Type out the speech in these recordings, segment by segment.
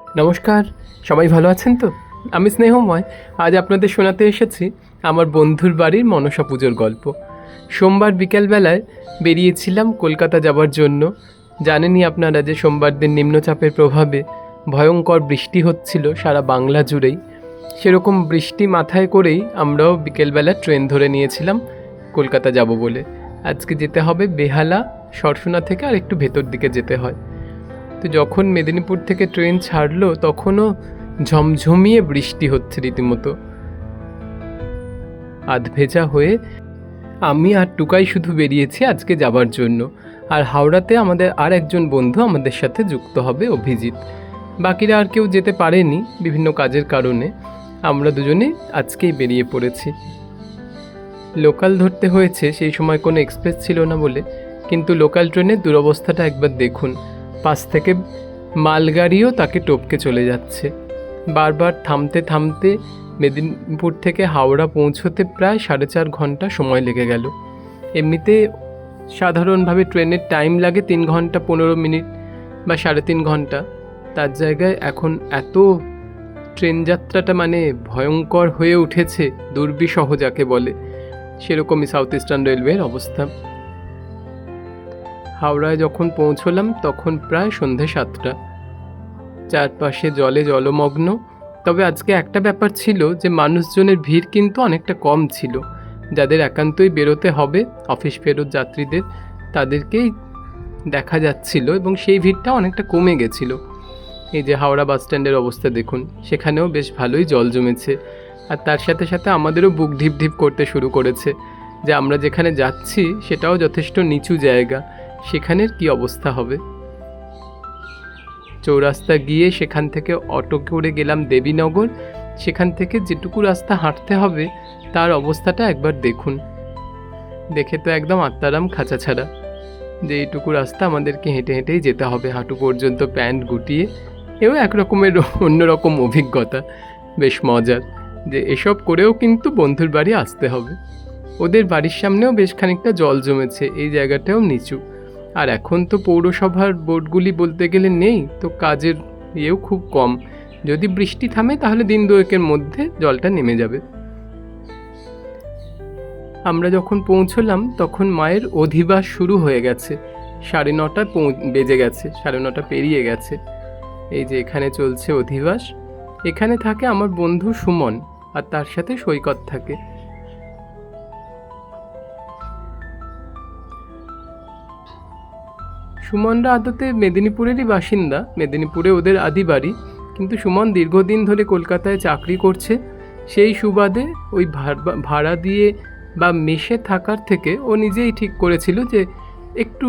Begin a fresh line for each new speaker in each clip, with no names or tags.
নমস্কার, সবাই ভালো আছেন তো? আমি স্নেহময়। আজ আপনাদের শোনাতে এসেছি আমার বন্ধুর বাড়ির মনসা পুজোর গল্প। সোমবার বিকেলবেলায় বেরিয়েছিলাম কলকাতা যাবার জন্য। জানেনই আপনারা যে সোমবার দিন নিম্নচাপের প্রভাবে ভয়ঙ্কর বৃষ্টি হচ্ছিল সারা বাংলা জুড়েই। সেরকম বৃষ্টি মাথায় করেই আমরাও বিকেলবেলা ট্রেন ধরে নিয়েছিলাম কলকাতা যাব বলে। আজকে যেতে হবে বেহালা, সরসুনা থেকে আর একটু ভেতর দিকে যেতে হয়। তো যখন মেদিনীপুর থেকে ট্রেন ছাড়লো তখনও ঝমঝমিয়ে বৃষ্টি হচ্ছে রীতিমতো। আধভেজা হয়ে আমি আর টুকাই শুধু বেরিয়েছি আজকে যাবার জন্য। আর হাওড়াতে আমাদের আর একজন বন্ধু আমাদের সাথে যুক্ত হবে, অভিজিৎ। বাকিরা আর কেউ যেতে পারেনি বিভিন্ন কাজের কারণে। আমরা দুজনে আজকেই বেরিয়ে পড়েছি। লোকাল ধরতে হয়েছে, সেই সময় কোনো এক্সপ্রেস ছিল না বলে। কিন্তু লোকাল ট্রেনের দুরবস্থাটা একবার দেখুন। পাশ থেকে মালগাড়িও তাকে টপকে চলে যাচ্ছে। বারবার থামতে থামতে মেদিনীপুর থেকে হাওড়া পৌঁছতে প্রায় 4.5 ঘন্টা সময় লেগে গেল। এমনিতে সাধারণভাবে ট্রেনের টাইম লাগে 3 ঘন্টা 15 মিনিট বা 3.5 ঘন্টা। তার জায়গায় এখন এত ট্রেন যাত্রাটা মানে ভয়ঙ্কর হয়ে উঠেছে, দুর্বিষহ যাকে বলে, সেরকমই সাউথ ইস্টার্ন রেলওয়ের অবস্থা। হাওড়ায় যখন পৌঁছলাম তখন প্রায় সন্ধে 7টা। চারপাশে জলে জলমগ্ন। তবে আজকে একটা ব্যাপার ছিল যে মানুষজনের ভিড় কিন্তু অনেকটা কম ছিল। যাদের একান্তই বেরোতে হবে, অফিস ফেরত যাত্রীদের, তাদেরকেই দেখা যাচ্ছিল এবং সেই ভিড়টা অনেকটা কমে গেছিল। এই যে হাওড়া বাস স্ট্যান্ডের অবস্থা দেখুন, সেখানেও বেশ ভালোই জল জমেছে। আর তার সাথে সাথে আমাদেরও বুক ঢিপ ঢিপ করতে শুরু করেছে যে আমরা যেখানে যাচ্ছি সেটাও যথেষ্ট নিচু জায়গা, সেখানের কি অবস্থা হবে। চৌরাস্তা গিয়ে সেখান থেকে অটো করে গেলাম দেবীনগর। সেখান থেকে যেটুকু রাস্তা হাঁটতে হবে তার অবস্থাটা একবার দেখুন। দেখে তো একদম আত্মারাম খাঁচা ছাড়া যে এইটুকু রাস্তা আমাদেরকে হেঁটে হেঁটেই যেতে হবে, হাঁটু পর্যন্ত প্যান্ট গুটিয়ে। এও একরকমের অন্যরকম অভিজ্ঞতা, বেশ মজার যে এসব করেও কিন্তু বন্ধুর বাড়ি আসতে হবে। ওদের বাড়ির সামনেও বেশ খানিকটা জল জমেছে, এই জায়গাটাও নিচু। আর এখন তো পৌরসভার বোর্ডগুলি বলতে গেলে নেই, তো কাজের ইয়েও খুব কম। যদি বৃষ্টি থামে তাহলে দিন দুয়েকের মধ্যে জলটা নেমে যাবে। আমরা যখন পৌঁছলাম তখন মায়ের অধিবাস শুরু হয়ে গেছে। 9:30 বেজে গেছে, 9:30 পেরিয়ে গেছে। এই যে এখানে চলছে অধিবাস। এখানে থাকে আমার বন্ধু সুমন, আর তার সাথে সৈকত থাকে। সুমনরা আদতে মেদিনীপুরেরই বাসিন্দা, মেদিনীপুরে ওদের আদি বাড়ি। কিন্তু সুমন দীর্ঘদিন ধরে কলকাতায় চাকরি করছে। সেই সুবাদে ওই ভাড়া দিয়ে বা মেসে থাকার থেকে ও নিজেই ঠিক করেছিল যে একটু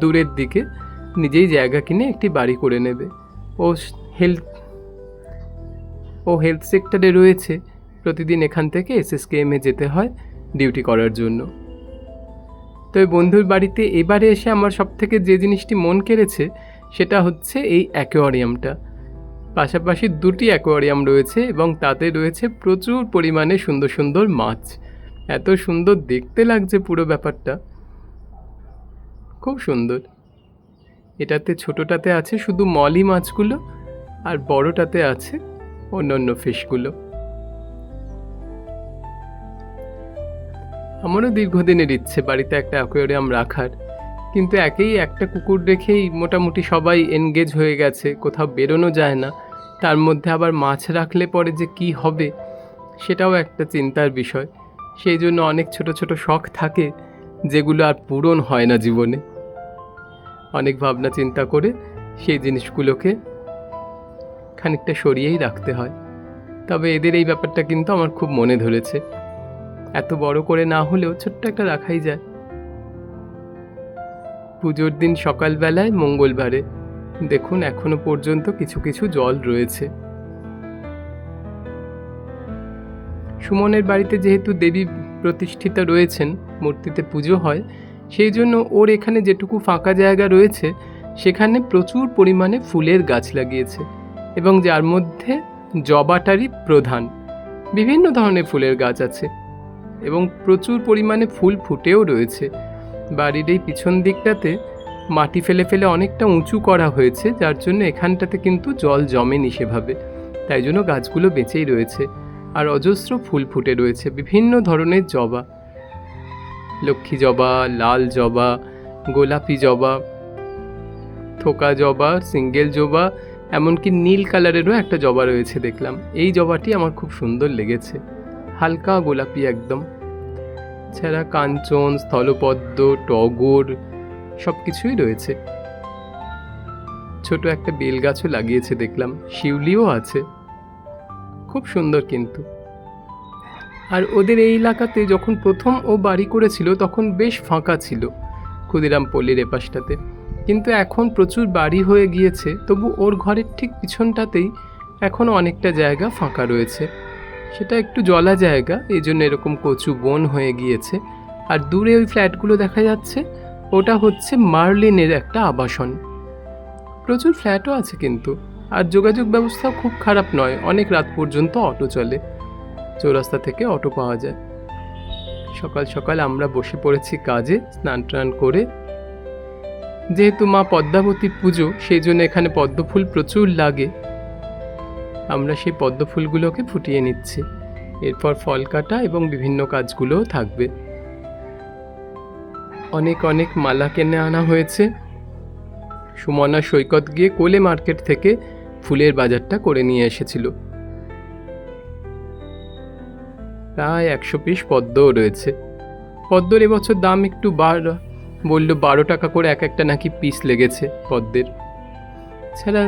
দূরের দিকে নিজেই জায়গা কিনে একটি বাড়ি করে নেবে। ও হেলথ সেক্টরে রয়েছে। প্রতিদিন এখান থেকে SSKM যেতে হয় ডিউটি করার জন্য। তো এই বন্ধুর বাড়িতে এবারে এসে আমার সবথেকে যে জিনিসটি মন কেড়েছে সেটা হচ্ছে এই অ্যাকোয়ারিয়ামটা। পাশাপাশি 2টি অ্যাকোয়ারিয়াম রয়েছে এবং তাতে রয়েছে প্রচুর পরিমাণে সুন্দর সুন্দর মাছ। এত সুন্দর দেখতে লাগছে পুরো ব্যাপারটা, খুব সুন্দর। এটাতে ছোটোটাতে আছে শুধু মলি মাছগুলো, আর বড়টাতে আছে অন্যান্য ফিশগুলো। আমারও দীর্ঘদিনের ইচ্ছে বাড়িতে একটা অ্যাকোয়ারিয়াম রাখার, কিন্তু একটা কুকুর রেখেই মোটামুটি সবাই এনগেজ হয়ে গেছে, কোথাও বেরোনো যায় না। তার মধ্যে আবার মাছ রাখলে পরে যে কি হবে সেটাও একটা চিন্তার বিষয়। সেই জন্য অনেক ছোট ছোট শখ থাকে যেগুলো আর পূরণ হয় না জীবনে। অনেক ভাবনা চিন্তা করে সেই জিনিসগুলোকে খানিকটা সরিয়েই রাখতে হয়। তবে এদের এই ব্যাপারটা কিন্তু আমার খুব মনে ধরেছে। এত বড় করে না হলেও ছোট্ট একটা রাখাই যায়। পুজোর দিন সকালবেলায় মঙ্গলবারে দেখুন এখনো পর্যন্ত কিছু কিছু জল রয়েছে। সুমনের বাড়িতে যেহেতু দেবী প্রতিষ্ঠিতা রয়েছেন, মূর্তিতে পুজো হয়, সেই জন্য ওর এখানে যেটুকু ফাঁকা জায়গা রয়েছে সেখানে প্রচুর পরিমাণে ফুলের গাছ লাগিয়েছে, এবং যার মধ্যে জবাটারই প্রধান। বিভিন্ন ধরনের ফুলের গাছ আছে এবং প্রচুর পরিমাণে ফুল ফুটেও রয়েছে। বাড়ির এই পিছন দিকটাতে মাটি ফেলে ফেলে অনেকটা উঁচু করা হয়েছে, যার জন্য এখানটাতে কিন্তু জল জমেনি সেভাবে, তাই জন্য গাছগুলো বেঁচেই রয়েছে। আর অজস্র ফুল ফুটে রয়েছে, বিভিন্ন ধরনের জবা, লক্ষ্মী জবা, লাল জবা, গোলাপি জবা, থোকা জবা, সিঙ্গেল জবা, এমনকি নীল কালারেরও একটা জবা রয়েছে দেখলাম। এই জবাটি আমার খুব সুন্দর লেগেছে, হালকা গোলাপি একদম। ছাড়া কাঞ্চন, স্থলপদ্ম, টগর সব কিছুই রয়েছে। ছোট একটা বেল গাছও লাগিয়েছে দেখলাম, শিউলিও আছে, খুব সুন্দর কিন্তু। আর ওদের এই এলাকাতে যখন প্রথম ও বাড়ি করেছিল তখন বেশ ফাঁকা ছিল ক্ষুদিরাম পল্লীর এপাশটাতে, কিন্তু এখন প্রচুর বাড়ি হয়ে গিয়েছে, তবু ওর ঘরের ঠিক পিছনটাতেই এখনও অনেকটা জায়গা ফাঁকা রয়েছে। সেটা একটু জলা জায়গা, এই জন্য এরকম কচু বন হয়ে গিয়েছে। আর দূরে ওই ফ্ল্যাটগুলো দেখা যাচ্ছে, ওটা হচ্ছে মার্লিনের একটা আবাসন। প্রচুর ফ্ল্যাটও আছে কিন্তু, আর যোগাযোগ ব্যবস্থাও খুব খারাপ নয়, অনেক রাত পর্যন্ত অটো চলে, চৌরাস্তা থেকে অটো পাওয়া যায়। সকাল সকাল আমরা বসে পড়েছি কাজে, স্নান টান করে। যেহেতু মা পদ্মাবতীর পুজো, সেই জন্য এখানে পদ্মফুল প্রচুর লাগে, আমরা সেই পদ্মফুলগুলোকে ফুটিয়ে নিচ্ছি। এরপর ফল কাটা এবং বিভিন্ন কাজগুলোও থাকবে। অনেক অনেক মালা কিনে আনা হয়েছে। সুমনা সৈকত গিয়ে কোলে মার্কেট থেকে ফুলের বাজারটা করে নিয়ে এসেছিল। প্রায় 100 পিস পদ্মও রয়েছে। পদ্মর এবছর দাম একটু বললো 12 টাকা করে এক একটা নাকি পিস লেগেছে পদ্মের। ছাড়া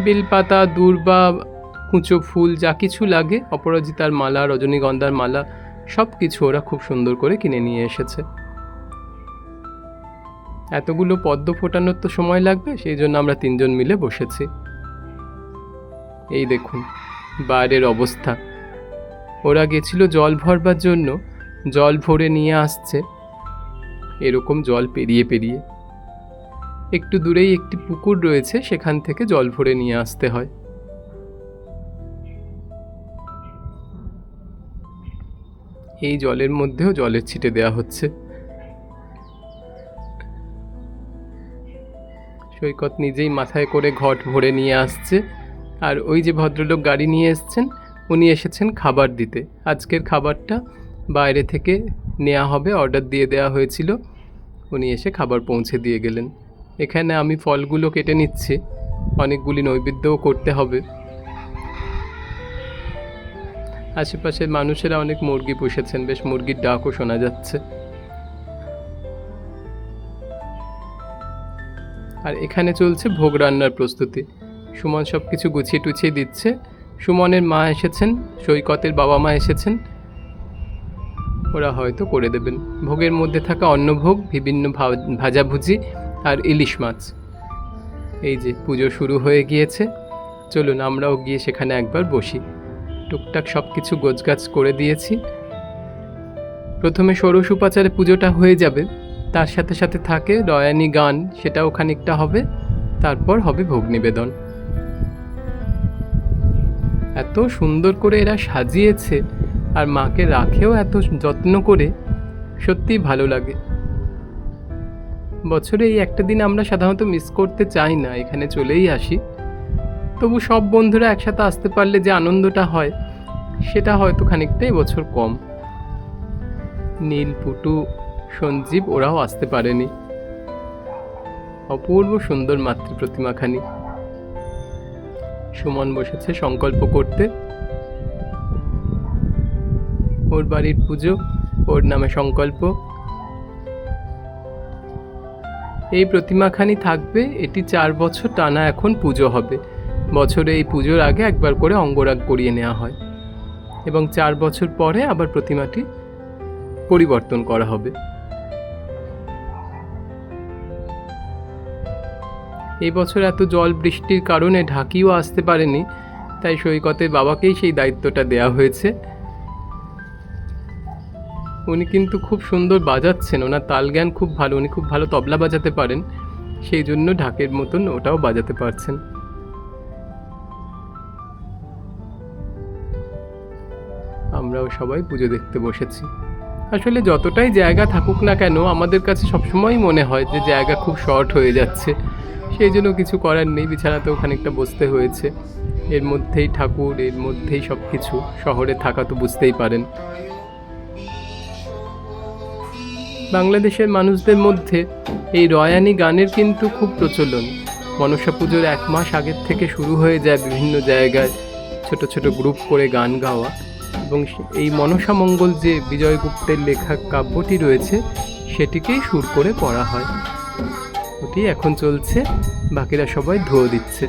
বেলপাতা, দূর্বা, কুঁচো ফুল যা কিছু লাগে, অপরাজিতার মালা, রজনীগন্ধার মালা, সব কিছু ওরা খুব সুন্দর করে কিনে নিয়ে এসেছে। এতগুলো পদ্ম ফোটানোর তো সময় লাগবে, সেই জন্য আমরা 3 জন মিলে বসেছি। এই দেখুন বাইরের অবস্থা। ওরা গেছিল জল ভরবার জন্য, জল ভরে নিয়ে আসছে এরকম জল পেরিয়ে পেরিয়ে। একটু দূরেই একটি পুকুর রয়েছে, সেখান থেকে জল ভরে নিয়ে আসতে হয়। এই জলের মধ্যেও জলের ছিটে দেয়া হচ্ছে। সৈকত নিজেই মাথায় করে ঘট ভরে নিয়ে আসছে। আর ওই যে ভদ্রলোক গাড়ি নিয়ে এসছেন, উনি এসেছেন খাবার দিতে। আজকের খাবারটা বাইরে থেকে নেওয়া হবে, অর্ডার দিয়ে দেওয়া হয়েছিল, উনি এসে খাবার পৌঁছে দিয়ে গেলেন। এখানে আমি ফলগুলো কেটে নিচ্ছি, অনেকগুলি নৈবেদ্যও করতে হবে। আশেপাশের মানুষেরা অনেক মুরগি পুষেছেন, বেশ মুরগির ডাকও শোনা যাচ্ছে। আর এখানে চলছে ভোগ রান্নার প্রস্তুতি। সুমন সব কিছু গুছিয়ে টুছিয়ে দিচ্ছে। সুমনের মা এসেছেন, সৈকতের বাবা মা এসেছেন, ওরা হয়তো করে দেবেন। ভোগের মধ্যে থাকা অন্নভোগ, বিভিন্ন ভাজাভুজি আর ইলিশ মাছ। এই যে পুজো শুরু হয়ে গিয়েছে, চলুন আমরাও গিয়ে সেখানে একবার বসি। টুকটাক সব কিছু গোছগাছ করে দিয়েছি। প্রথমে ষোড়শ উপাচারে পুজোটা হয়ে যাবে, তার সাথে সাথে থাকে রয়ানি গান, সেটাও খানিকটা হবে, তারপর হবে ভোগ নিবেদন। এত সুন্দর করে এরা সাজিয়েছে, আর মাকে রাখেও এত যত্ন করে, সত্যিই ভালো লাগে। বছরে এই একটা দিন আমরা সাধারণত মিস করতে চাই না, এখানে চলেই আসি। তবু সব বন্ধুরা একসাথে আসতে পারলে যে আনন্দটা হয়, সেটা হয়তো খানিকটা এবছর কম। নীল, পুটু, সঞ্জীব ওরাও আসতে পারেনি। অপূর্ব সুন্দর মাতৃ প্রতিমাখানি। সুমন বসেছে সংকল্প করতে। ওর বাড়ির পুজো, ওর নামে সংকল্প। এই প্রতিমাখানি থাকবে, এটি 4 বছর টানা এখন পুজো হবে। বছরে এই পুজোর আগে একবার করে অঙ্গরাগ করিয়ে নেওয়া হয়, এবং 4 বছর পরে আবার প্রতিমাটি পরিবর্তন করা হবে। এই বছর এত জল বৃষ্টির কারণে ঢাকিও আসতে পারেনি, তাই সৈকতের বাবাকেই সেই দায়িত্বটা দেয়া হয়েছে। উনি কিন্তু খুব সুন্দর বাজাচ্ছেন, ওনার তালজ্ঞান খুব ভালো, উনি খুব ভালো তবলা বাজাতে পারেন, সেই জন্য ঢাকের মতন ওটাও বাজাতে পারছেন। আমরাও সবাই পুজো দেখতে বসেছি। আসলে যতটাই জায়গা থাকুক না কেন আমাদের কাছে সবসময়ই মনে হয় যে জায়গা খুব শর্ট হয়ে যাচ্ছে, সেই জন্য কিছু করার নেই, বিছানাতেও খানিকটা বসতে হয়েছে। এর মধ্যেই ঠাকুর, এর মধ্যেই সব কিছু, শহরে থাকা তো বুঝতেই পারেন। বাংলাদেশের মানুষদের মধ্যে এই রয়ানি গানের কিন্তু খুব প্রচলন। মনসা পুজোর 1 মাস আগের থেকে শুরু হয়ে যায় বিভিন্ন জায়গায় ছোট ছোট গ্রুপ করে গান গাওয়া, এবং এই মনসা মঙ্গল যে বিজয় গুপ্তের লেখা কাব্যটি রয়েছে সেটিকেই সুর করে পড়া হয়। ওটি এখন চলছে, বাকিরা সবাই ধুয়ো দিচ্ছে।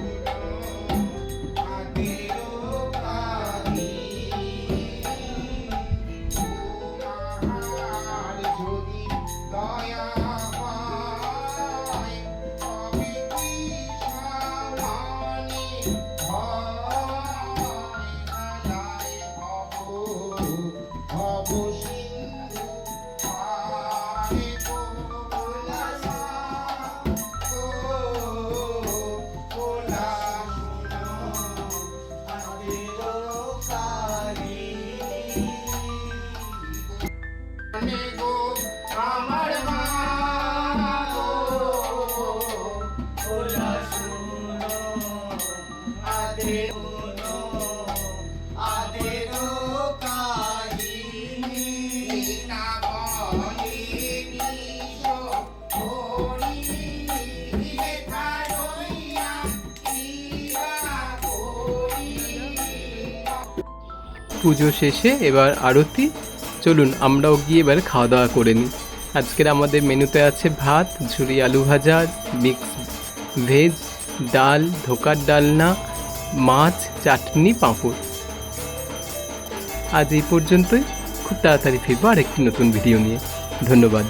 পুজো শেষে এবার আরতি। চলুন আমরাও গিয়ে এবার খাওয়া দাওয়া করে নিই। আজকের আমাদের মেনুতে আছে ভাত, ঝুরি আলু ভাজা, মিক্স ভেজ, ডাল, ধোকার ডালনা, মাছ, চাটনি, পাঁপড়। আজ এই পর্যন্তই। খুব তাড়াতাড়ি ফিরবো আরেকটি নতুন ভিডিও নিয়ে। ধন্যবাদ।